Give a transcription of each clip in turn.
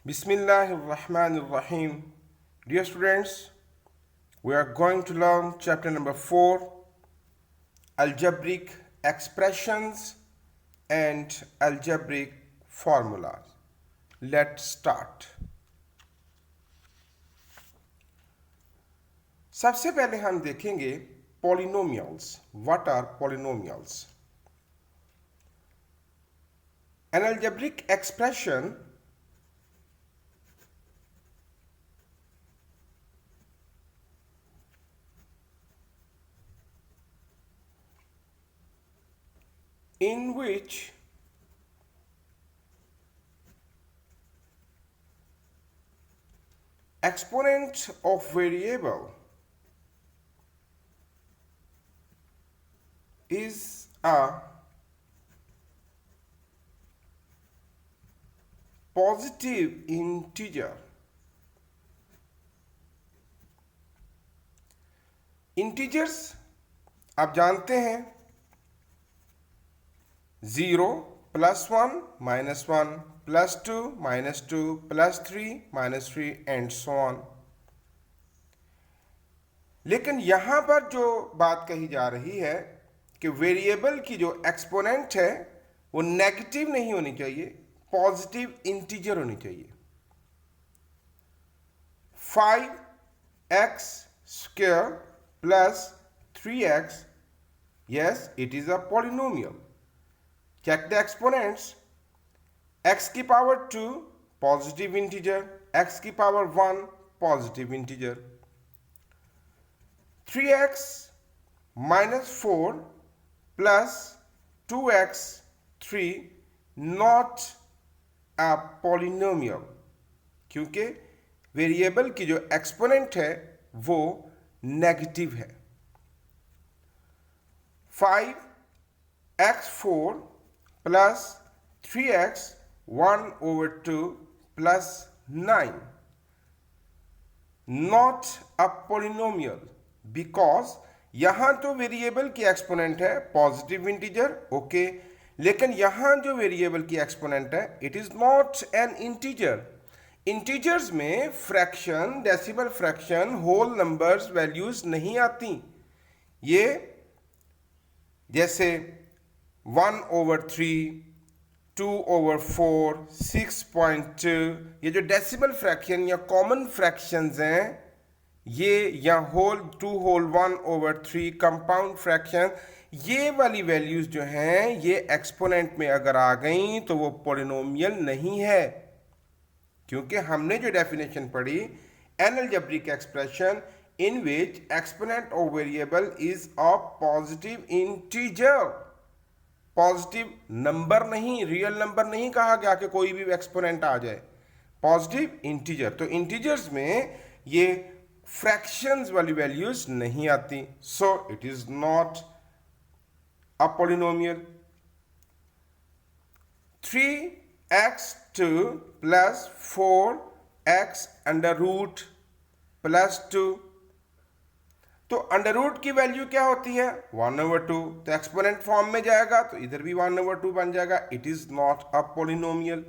Bismillahirrahmanirrahim. Dear students, we are going to learn chapter number 4, algebraic expressions and algebraic formulas. Let's start. सबसे पहले हम देखेंगे polynomials. What are polynomials? An algebraic expression in which exponent of variable is a positive integer. Integers आप जानते हैं 0 +1 -1 +2 -2 +3 -3 and so on. लेकिन यहां पर जो बात कही जा रही है कि वेरिएबल की जो एक्सपोनेंट है वो नेगेटिव नहीं होनी चाहिए, पॉजिटिव इंटीजर होनी चाहिए। 5x² plus 3x, yes, it is a polynomial. Check the exponents. X की पावर 2 पॉजिटिव इंटीजर, x की power 1 positive integer. 3x - 4 plus 2x3 not a polynomial, क्योंकि वेरिएबल की जो एक्सपोनेंट है वो नेगेटिव है। 5x4 plus 3x 1/2 plus 9 not a polynomial, because यहां तो वेरिएबल की एक्सपोनेंट है पॉजिटिव इंटीजर, ओके, लेकिन यहां जो वेरिएबल की एक्सपोनेंट है it is not an integer. Integers में fraction, decimal fraction, whole numbers values नहीं आती। ये जैसे 1/3, 2/4, 6.2, ये जो डेसिमल फ्रैक्शन या कॉमन फ्रैक्शंस हैं ये, या होल 2 होल 1/3 कंपाउंड फ्रैक्शन, ये वाली वैल्यूज जो हैं ये एक्सपोनेंट में अगर आ गई तो वो पॉलिनोमियल नहीं है, क्योंकि हमने जो डेफिनेशन पढ़ी, N algebraic expression in which exponent of variable is a positive integer. Positive number नहीं, रियल नंबर नहीं कहा गया कि कोई भी एक्सपोनेंट आ जाए, पॉजिटिव इंटीजर। तो इंटीजर्स में ये फ्रैक्शंस वाली वैल्यूज नहीं आती, सो it is not a polynomial. 3x2 plus 4x √ +2, तो अंडर रूट की वैल्यू क्या होती है 1/2, तो एक्सपोनेंट फॉर्म में जाएगा तो इधर भी 1/2 बन जाएगा। It is not a polynomial.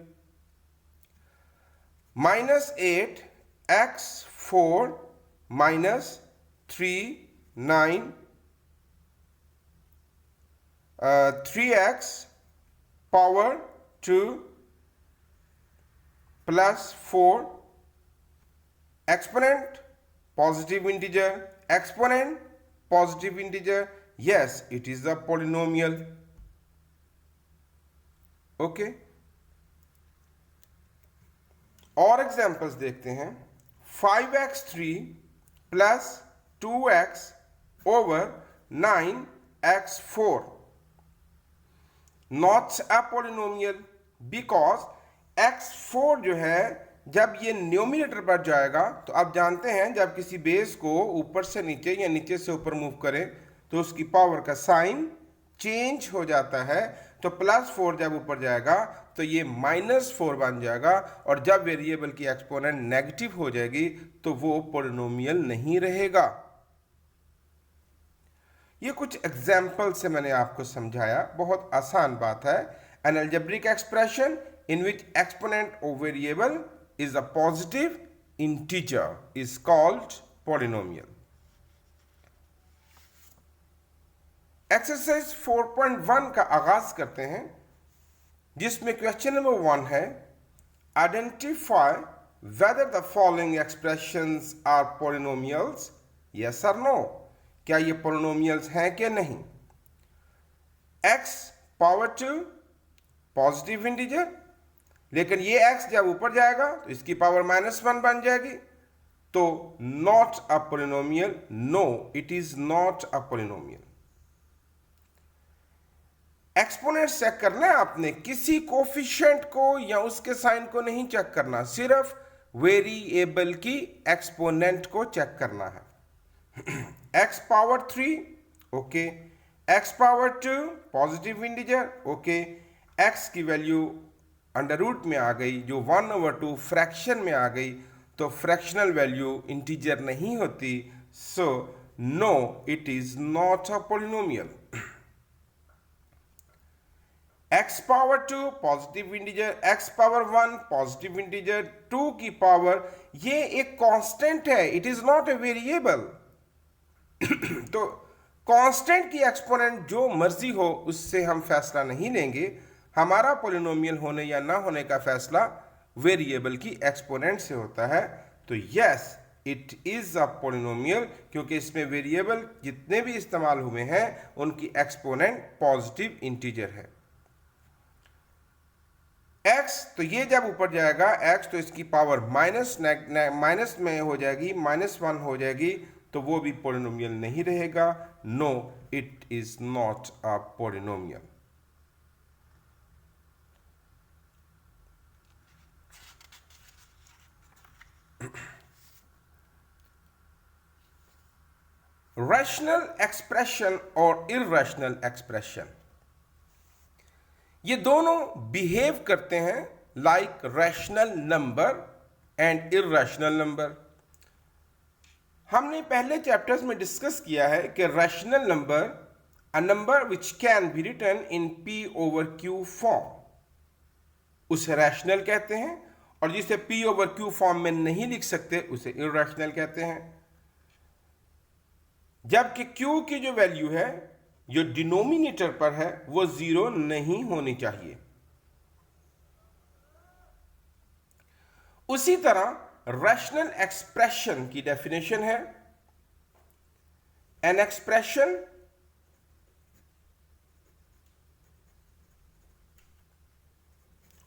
-8x4 -3 9 3x power 2 plus 4, exponent positive integer, exponent positive integer, yes, it is a polynomial, okay। और एग्जांपल्स देखते हैं। 5x3 plus 2x/9x4 not a polynomial, because x4 जो है जब ये न्यूमरेटर पर जाएगा तो आप जानते हैं जब किसी बेस को ऊपर से नीचे या नीचे से ऊपर मूव करें तो उसकी पावर का साइन चेंज हो जाता है। तो +4 जब ऊपर जाएगा तो ये -4 बन जाएगा, और जब वेरिएबल की एक्सपोनेंट नेगेटिव हो जाएगी तो वो पॉलिनोमियल नहीं रहेगा। ये कुछ एग्जाम्पल से मैंने आपको समझाया, बहुत आसान बात है। N algebraic expression in which exponent of variable is a positive integer is called polynomial. Exercise 4.1 का आगाज करते हैं, जिसमें क्वेश्चन नंबर 1 है, identify whether the following expressions are polynomials, yes और नो, क्या ये पॉलिनोमियल्स हैं कि नहीं. x पावर 2 पॉजिटिव इंटीजर, लेकिन ये x जब ऊपर जाएगा तो इसकी पावर -1 बन जाएगी, तो not a polynomial. No, it is not a polynomial. Exponent check करना है आपने, किसी कोफिशिएंट को या उसके साइन को नहीं चेक करना, सिर्फ वेरिएबल की एक्सपोनेंट को चेक करना है. x power 3 okay, x power 2 positive integer okay, x की वैल्यू अंडर रूट में आ गई जो 1/2 फ्रैक्शन में आ गई, तो फ्रैक्शनल वैल्यू इंटीजर नहीं होती, so no it is not a polynomial. x power 2 positive integer, x power 1 positive integer, 2 की पावर, ये एक कांस्टेंट है, it is not a variable. तो कांस्टेंट की एक्सपोनेंट जो मर्जी हो उससे हम फैसला नहीं लेंगे, हमारा पॉलिनोमियल होने या ना होने का फैसला वेरिएबल की एक्सपोनेंट से होता है. तो yes, it is a polynomial, क्योंकि इसमें वेरिएबल जितने भी इस्तेमाल हुए हैं उनकी एक्सपोनेंट पॉजिटिव इंटीजर है. x, तो ये जब ऊपर जाएगा x, तो इसकी पावर माइनस में हो जाएगी, -1 हो जाएगी, तो वो भी पॉलिनोमियल नहीं रहेगा. No, it is not a polynomial. Rational expression और इरैशनल एक्सप्रेशन, ये दोनों बिहेव करते हैं like rational number and irrational number. हमने पहले चैप्टर्स में डिस्कस किया है कि rational number, a number which can be written in p/q form, उसे रैशनल कहते हैं, और जिसे p/q फॉर्म में नहीं लिख सकते उसे इरैशनल कहते हैं. जबकि q की जो वैल्यू है जो डिनोमिनेटर पर है वो 0 नहीं होनी चाहिए. उसी तरह रैशनल एक्सप्रेशन की डेफिनेशन है, an expression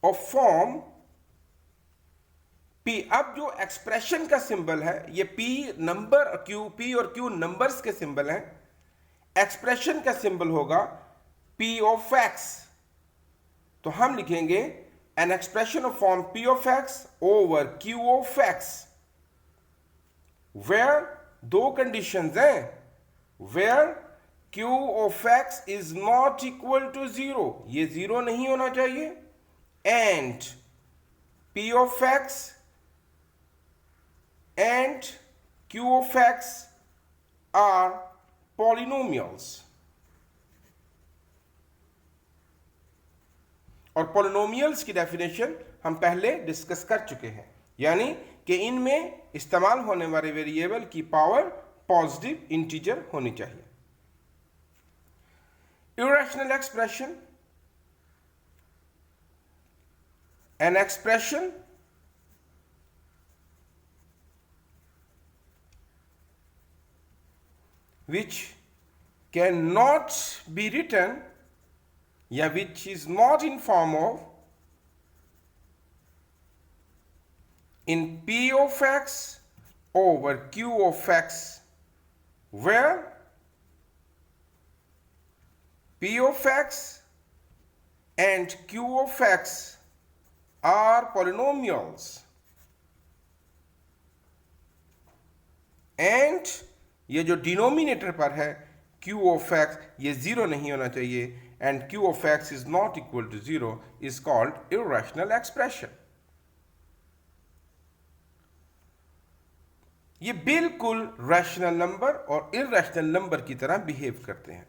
of form p. अब जो एक्सप्रेशन का सिंबल है ये p नंबर, p और q नंबर्स के सिंबल हैं. एक्सप्रेशन का सिंबल होगा p ऑफ x, तो हम लिखेंगे an expression of form p of x over q of x, where दो कंडीशंस हैं, where q of x is not equal to 0, ये 0 नहीं होना चाहिए, and p of x and q of x are polynomials. और polynomials की definition हम पहले डिस्कस कर चुके हैं, यानी कि इनमें इस्तेमाल होने वाले वेरिएबल की पावर पॉजिटिव इंटीजर होनी चाहिए. Irrational expression, an expression which cannot be written, which is not in form of in p of x over q of x, where p of x and q of x are polynomials, and ये जो denominator पर है q of x, ये 0 नहीं होना चाहिए, and q of x is not equal to 0 is called irrational expression. ये बिल्कुल रैशनल नंबर और इरैशनल नंबर की तरह बिहेव करते हैं.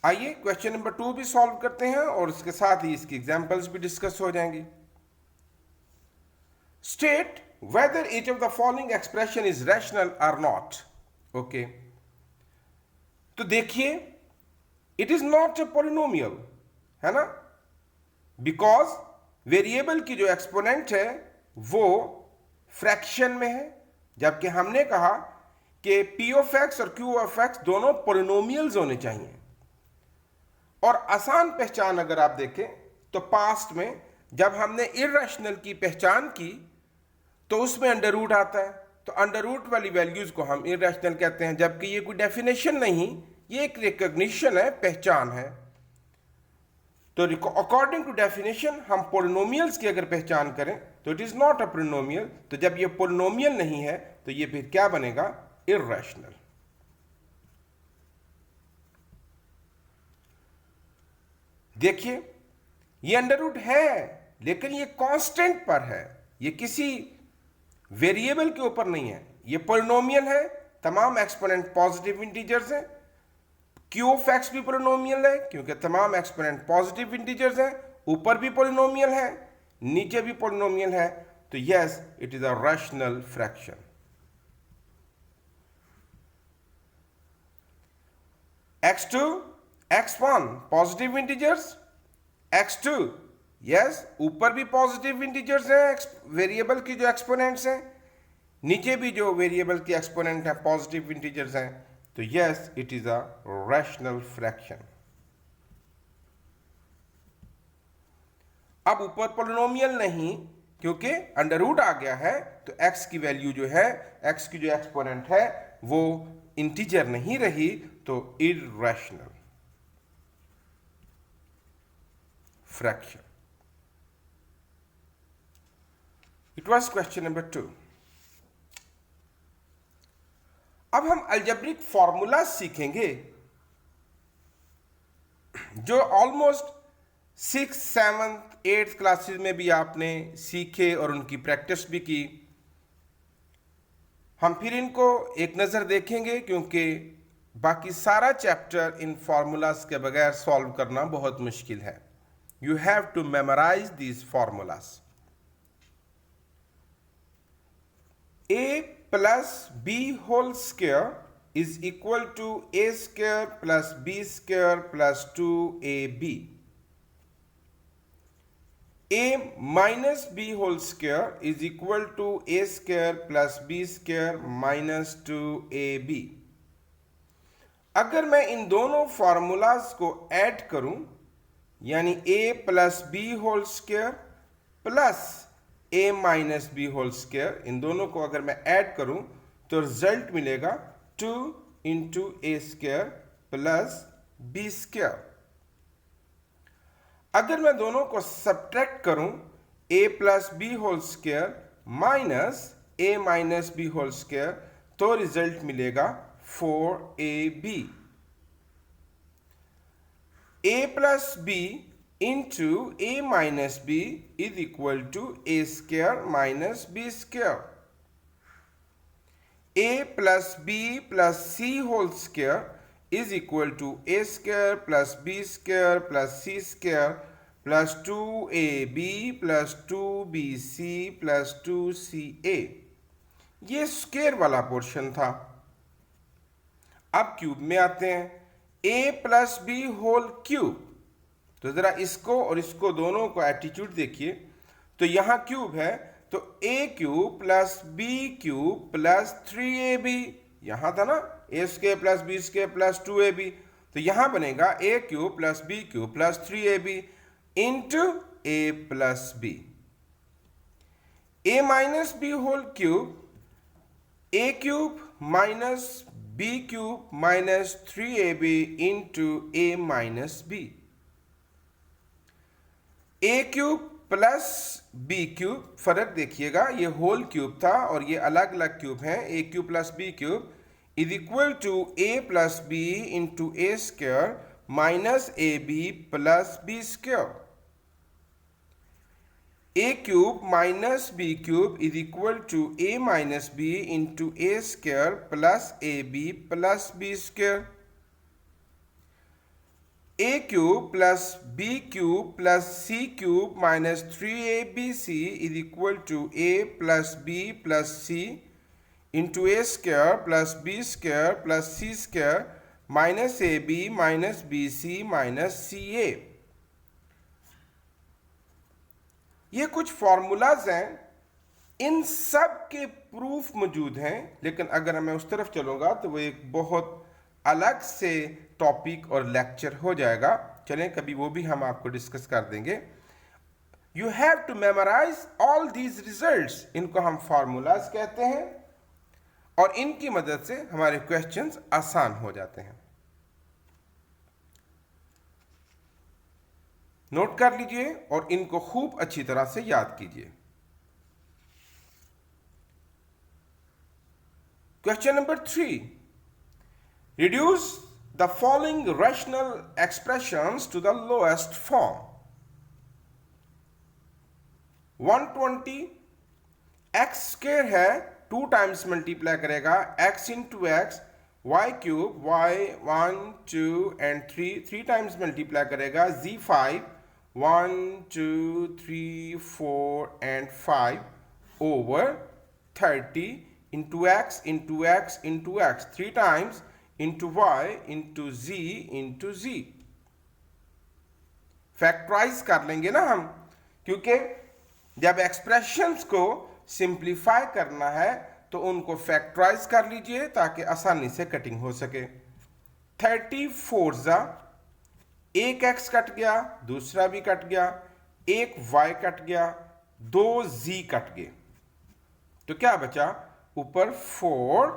आइए क्वेश्चन नंबर 2 भी सॉल्व करते हैं और इसके साथ ही इसकी एग्जांपल्स भी डिस्कस हो जाएंगी. State whether each of the following expression is rational or not. Okay. तो देखिए, it is not a polynomial, है ना? Because वेरिएबल की जो एक्सपोनेंट है वो फ्रैक्शन में है, जबकि हमने कहा कि पी ऑफ एक्स और क्यू ऑफ एक्स दोनों पोलिनोमियल्स होने चाहिए। और आसान पहचान अगर आप देखें तो पास्ट में जब हमने इर्रेशनल की पहचान की तो उसमें अंडर रूट आता है, तो अंडर रूट वाली वैल्यूज को हम इर्रेशनल कहते हैं, जबकि ये कोई डेफिनेशन नहीं, ये एक रिकॉग्निशन है, पहचान है। तो अकॉर्डिंग टू डेफिनेशन हम पोलिनोमियल्स की अगर पहचान करें तो it is not a polynomial. तो जब ये पोलिनोमियल नहीं है तो ये फिर क्या बनेगा? इर्रेशनल। देखिए, ये अंडर रूट है लेकिन ये कांस्टेंट पर है, ये किसी वेरिएबल के ऊपर नहीं है। ये पोलिनोमियल है, तमाम एक्सपोनेंट पॉजिटिव इंटीजर्स हैं। क्यू ऑफ एक्स भी पोलिनोमियल है क्योंकि तमाम एक्सपोनेंट पॉजिटिव इंटीजर्स हैं। ऊपर भी पोलिनोमियल है, नीचे भी पोलिनोमियल है। तो yes, it is a rational fraction. x2, x1 positive integers, x2 yes, ऊपर भी पॉजिटिव इंटीजर्स हैं वेरिएबल की जो एक्सपोनेंट्स हैं, नीचे भी जो वेरिएबल की एक्सपोनेंट है पॉजिटिव इंटीजर्स हैं। तो yes, it is a rational fraction. अब ऊपर पोलिनोमियल नहीं, क्योंकि अंडर रूट आ गया है, तो x की वैल्यू जो है, x की जो एक्सपोनेंट है वो इंटीजर नहीं रही, तो irrational fraction. It was question number 2। अब हम अलजेब्रिक फॉर्मूला सीखेंगे जो almost 6th, 7th, 8th classes में भी आपने सीखे और उनकी प्रैक्टिस भी की। हम फिर इनको एक नज़र देखेंगे क्योंकि बाकी सारा चैप्टर इन फार्मूलाज के बगैर सॉल्व करना बहुत मुश्किल है। You have to memorise these formulas. a plus b whole square is equal to a square plus b square plus 2ab। a minus b whole square is equal to a square plus b square minus 2ab। अगर मैं इन दोनों formulas को add करूं, यानी a plus b whole square plus a minus b whole square, इन दोनों को अगर मैं ऐड करूं तो रिजल्ट मिलेगा 2 into a square plus b square. अगर मैं दोनों को सब्ट्रैक्ट करूं, a plus b whole square minus a minus b whole square, तो रिजल्ट मिलेगा 4ab। a plus b into a minus b is equal to a square minus b square. a plus b plus c whole square is equal to a square plus b square plus c square plus 2ab plus 2bc plus 2ca। ये square वाला portion था। अब cube में आते हैं, a plus b whole cube. तो जरा इसको और इसको दोनों को एटीट्यूड देखिए, तो यहां क्यूब है तो a cube plus b cube plus 3ab, यहां था ना a square plus b square plus 2ab, तो यहां बनेगा a cube plus b cube plus 3ab into a plus b. a minus b whole cube, a cube minus b cube minus 3ab into a minus b. a cube plus b cube, फर्क देखिएगा, ये whole cube था और ये अलग अलग cube हैं। a cube plus b cube is equal to a plus b into a square minus a b plus b square. a cube minus b cube is equal to a minus b into a square plus a b plus b square. a cube plus b cube plus c cube minus 3abc is equal to a plus b plus c into a square plus b square plus c square minus ab minus bc minus ca। ये कुछ formulas हैं, इन सब के proof मौजूद हैं, लेकिन अगर मैं उस तरफ चलूंगा तो वो एक बहुत अलग से टॉपिक और लेक्चर हो जाएगा। चलें कभी वो भी हम आपको डिस्कस कर देंगे। You have to memorise all these results, इनको हम फार्मूलाज कहते हैं और इनकी मदद से हमारे क्वेश्चंस आसान हो जाते हैं। नोट कर लीजिए और इनको खूब अच्छी तरह से याद कीजिए। Question number 3, reduce the following rational expressions to the lowest form. 120 x square है, 2 टाइम्स मल्टीप्लाई करेगा x into x, y cube y 1 2 and 3 times multiply करेगा z5 1 2 3 4 and 5 over 30 into x into x into x 3 times into y into z। Factorise कर लेंगे ना हम, क्योंकि जब expressions को सिंप्लीफाई करना है तो उनको फैक्टराइज कर लीजिए ताकि आसानी से कटिंग हो सके। 34 जा, एक x कट गया, दूसरा भी कट गया, एक y कट गया, 2 z कट गए, तो क्या बचा ऊपर 4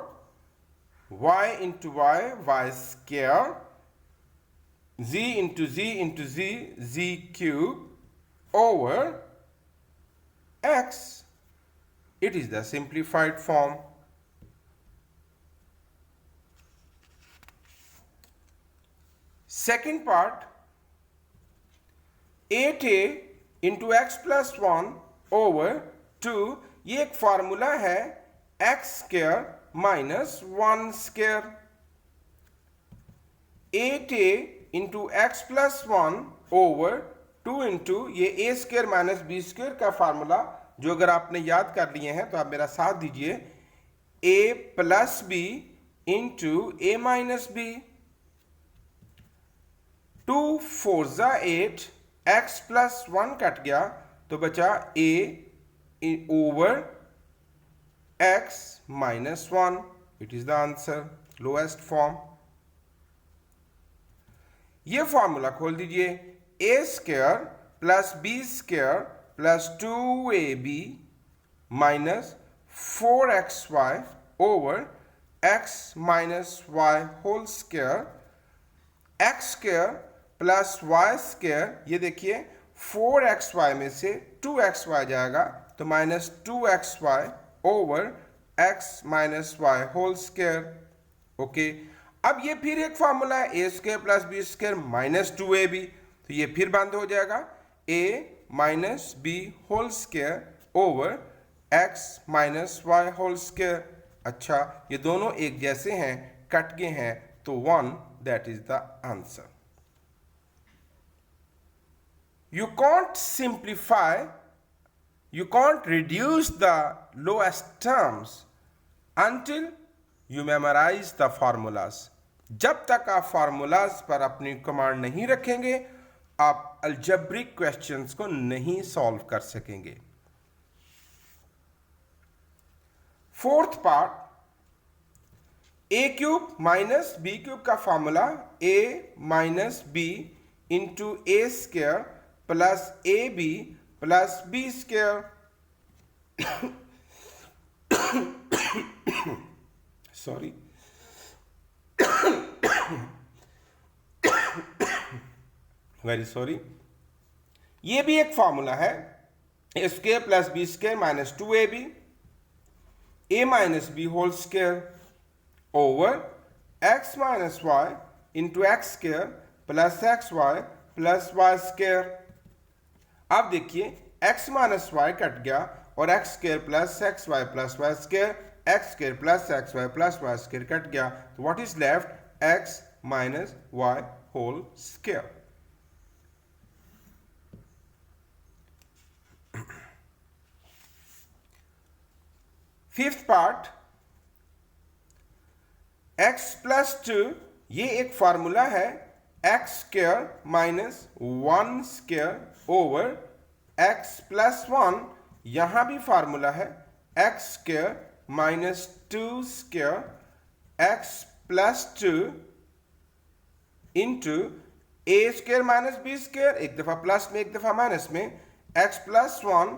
y into y, y square, z into z into z, z cube over x. It is the simplified form. Second part, 8a into x plus 1 over 2, ये एक फार्मूला है x square minus 1 square। 8a into x plus 1 over 2 into ये a square minus b square का formula जो अगर आपने याद कर लिए हैं तो आप मेरा साथ दीजिए। a plus b into a minus b, 2 4 जा 8, x plus 1 कट गया तो बचा a over x minus 1. It is the answer, lowest form. ये फॉर्मूला खोल दीजिए। a square plus b square plus 2ab minus 4xy over x minus y whole square, x square plus y square, ये देखिए 4xy में से 2xy जाएगा तो minus 2xy over x minus y whole square। Okay, अब ये फिर एक फॉर्मूला है a square plus b square minus 2ab, तो ये फिर बंद हो जाएगा a minus b whole square over x minus y whole square। अच्छा, ये दोनों एक जैसे हैं, कट गए हैं, तो 1, that is the answer। You can't simplify, you can't reduce the lowest terms until you memorize the formulas। जब तक आप फार्मूलाज पर अपनी कमांड नहीं रखेंगे आप अलजेब्रिक क्वेश्चंस को नहीं सॉल्व कर सकेंगे। Fourth part, a cube minus b cube का formula a minus b into a square plus ab plus b square. Sorry, very sorry. ये भी एक फार्मूला है, a square plus b square minus 2ab a minus b whole square over x minus y into x square plus x y plus y square. अब देखिए x minus y cut गया और x square plus x y plus y square, x square plus x y plus y square cut गया, तो what is left? x minus y whole square. Fifth part, x प्लस 2, ये एक formula है, x square minus 1 square over x plus 1, यहां भी formula है x square minus 2 square x plus 2 into a square minus b square, एक दफा plus में एक दफा माइनस में, x plus 1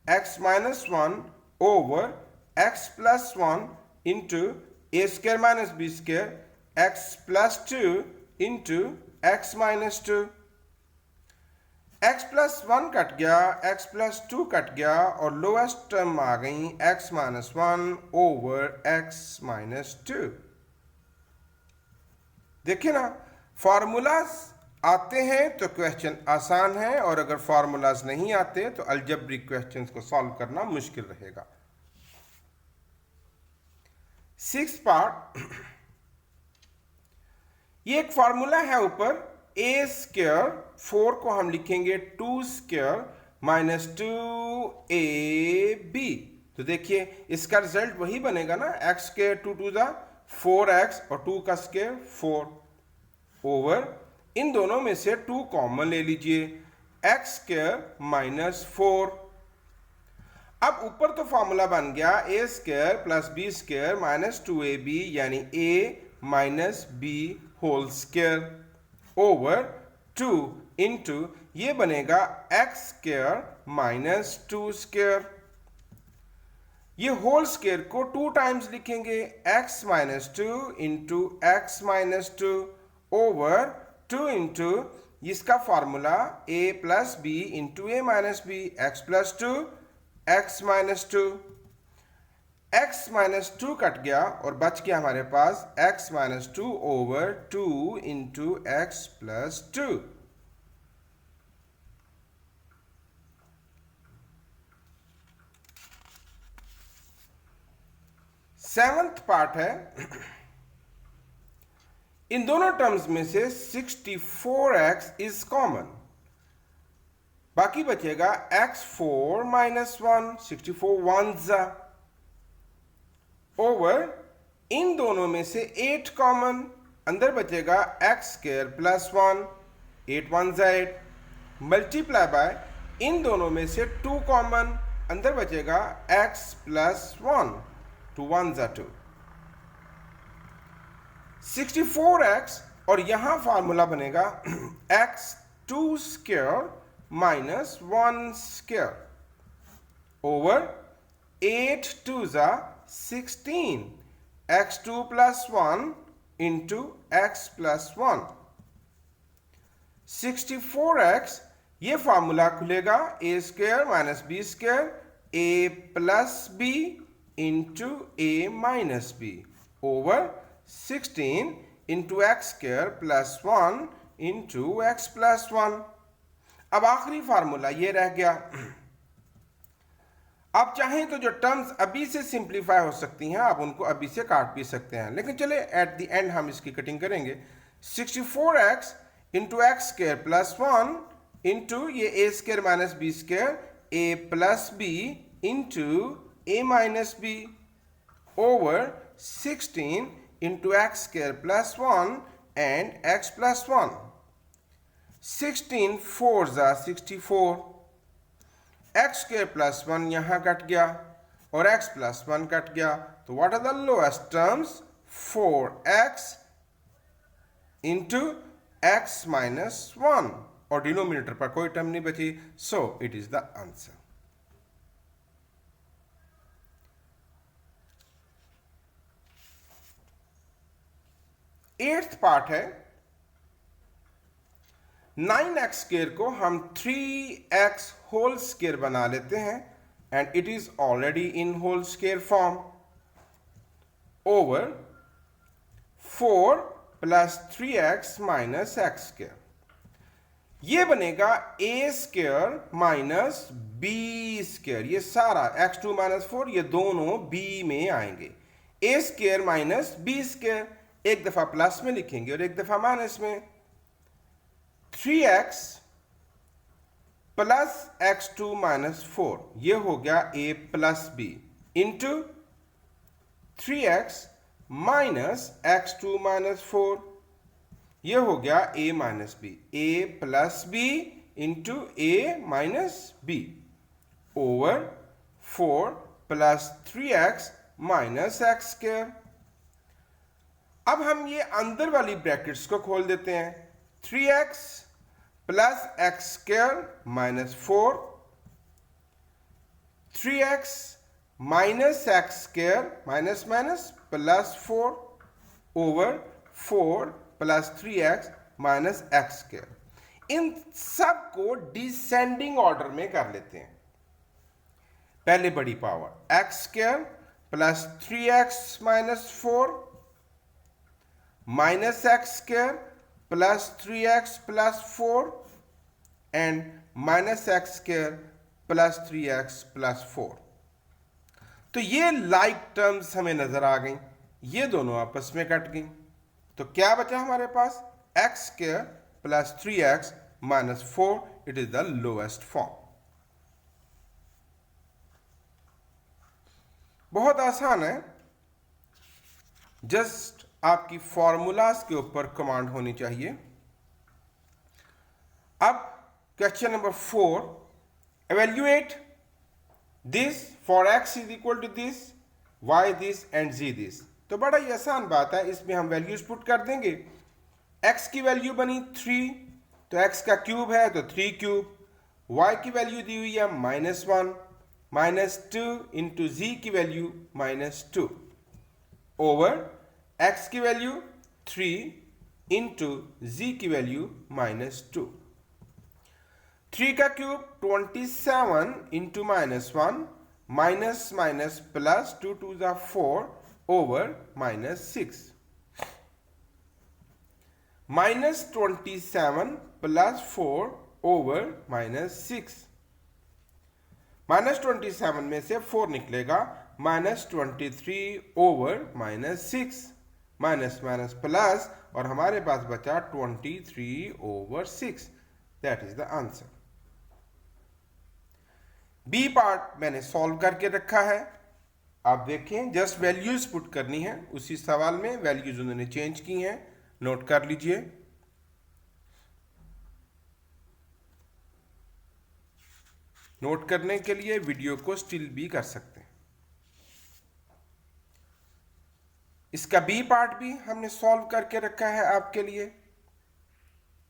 x minus 1 over x plus 1 into a square minus b square x plus 2 into x minus 2। X plus 1 cut गया, x plus 2 cut गया और lowest term आ गई x minus 1 over x minus 2। देखिए ना, formulas आते हैं तो क्वेश्चन आसान है, और अगर फार्मूलाज नहीं आते तो अलजेब्रिक क्वेश्चंस को सॉल्व करना मुश्किल रहेगा। सिक्स पार्ट, ये एक फार्मूला है ऊपर, ए स्क्वायर 4 को हम लिखेंगे 2 स्क्वायर माइनस 2ab। तो देखिए इसका रिजल्ट वही बनेगा ना, x square 2 to the 4x और 2 का स्क्वायर 4 ओवर, इन दोनों में से 2 कॉमन ले लीजिए, एक्स स्क्वायर माइनस 4। अब ऊपर तो फॉर्मूला बन गया a square plus b square minus 2ab, यानी a minus b whole square over 2 into ये बनेगा एक्स स्क्वायर माइनस 2 स्क्वायर। ये होल स्क्वायर को 2 टाइम्स लिखेंगे, x minus 2 into x minus 2 over 2 into इसका formula a plus b into a minus b, x plus 2 x minus 2, x minus 2 cut गया और बच गया हमारे पास x minus 2 over 2 into x plus 2। Seventh part है, इन दोनों टर्म्स में से 64x इज कॉमन, बाकी बचेगा x4 माइनस 1, 64 1s ओवर, इन दोनों में से 8 कॉमन, अंदर बचेगा x square plus 1, 8 1s 8 multiply by, इन दोनों में से 2 कॉमन, अंदर बचेगा x प्लस 1, 2 1s 2, 64x और यहां फॉर्मूला बनेगा x 2 square minus 1 square over 8 2s 16, x2 plus 1 into x plus 1। 64x, ये फॉर्मूला खुलेगा a square minus b square a plus b into a minus b over 16 into x square plus 1 into x plus 1। अब आखिरी formula ये रह गया। आप चाहें तो जो टर्म्स अभी से सिंप्लीफाई हो सकती हैं आप उनको अभी से काट भी सकते हैं, लेकिन चले एट द एंड हम इसकी कटिंग करेंगे। 64x into x square plus 1 into ये a square minus b square a plus b into a minus b over 16 into x square plus 1 and x plus 1। 16 4s 64, x square plus 1 यहां cut गया और x plus 1 cut गया, तो what are the lowest terms? 4x into x minus 1 और denominator पर कोई term नहीं बची, so it is the answer. Eighth part है, 9x स्क्वायर को हम 3x होल स्क्वायर बना लेते हैं and it is already in whole square form over 4 plus 3x minus x square. ये बनेगा a square minus b square, ये सारा x2 माइनस 4 ये दोनों b में आएंगे। ए स्क्वायर माइनस बी स्क्वायर, एक दफा प्लस में लिखेंगे और एक दफा माइनस में। 3x प्लस x2 माइनस 4 ये हो गया a plus b into 3x minus x2 minus 4, ये हो गया a minus b, a plus b into a minus b over 4 plus 3x minus x square. अब हम ये अंदर वाली ब्रैकेट्स को खोल देते हैं। 3x plus x square minus 4, 3x minus x square minus minus plus 4 over 4 plus 3x minus x square. इन सब को डिसेंडिंग ऑर्डर में कर लेते हैं। पहले बड़ी power x square plus 3x minus 4 minus x square plus 3x plus 4 and minus x square plus 3x plus 4। तो ये लाइक टर्म्स हमें नजर आ गई, ये दोनों आपस में कट गई। तो क्या बचा हमारे पास? X square plus 3x minus 4, it is the lowest form. बहुत आसान है, जस्ट आपकी फॉर्मूलाज के ऊपर कमांड होनी चाहिए। अब question number 4, evaluate this for x is equal to this, y this and z this। तो बड़ा ही आसान बात है, इसमें हम वैल्यूज पुट कर देंगे। x की वैल्यू बनी 3, तो x का क्यूब है तो 3 क्यूब, y की वैल्यू दी हुई है -1, -2 इंटू z की वैल्यू -2 ओवर x की वैल्यू 3 इंटू z की वैल्यू -2। 3 का cube 27 into -1 minus minus plus 2 2 ज़ा 4 ओवर -6 -27 प्लस 4 ओवर -6। -27 में से 4 निकलेगा, -23 ओवर -6 माइनस माइनस प्लस, और हमारे पास बचा 23 over 6। That is the answer. B part मैंने सॉल्व करके रखा है। आप देखें, जस्ट वैल्यूज पुट करनी है। उसी सवाल में वैल्यूज उन्होंने चेंज की हैं, नोट कर लीजिए। नोट करने के लिए वीडियो को स्टिल भी कर सकते हैं। इसका बी पार्ट भी हमने सॉल्व करके रखा है आपके लिए,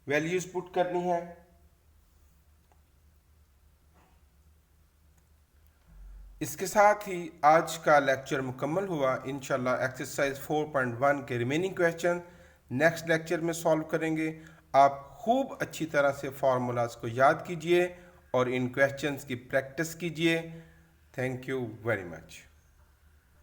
वैल्यूज पुट करनी है। इसके साथ ही आज का लेक्चर मुकम्मल हुआ। इंशाल्लाह एक्सरसाइज 4.1 के रिमेनिंग क्वेश्चन नेक्स्ट लेक्चर में सॉल्व करेंगे। आप खूब अच्छी तरह से फार्मूलाज को याद कीजिए और इन क्वेश्चंस की प्रैक्टिस कीजिए। Thank you very much.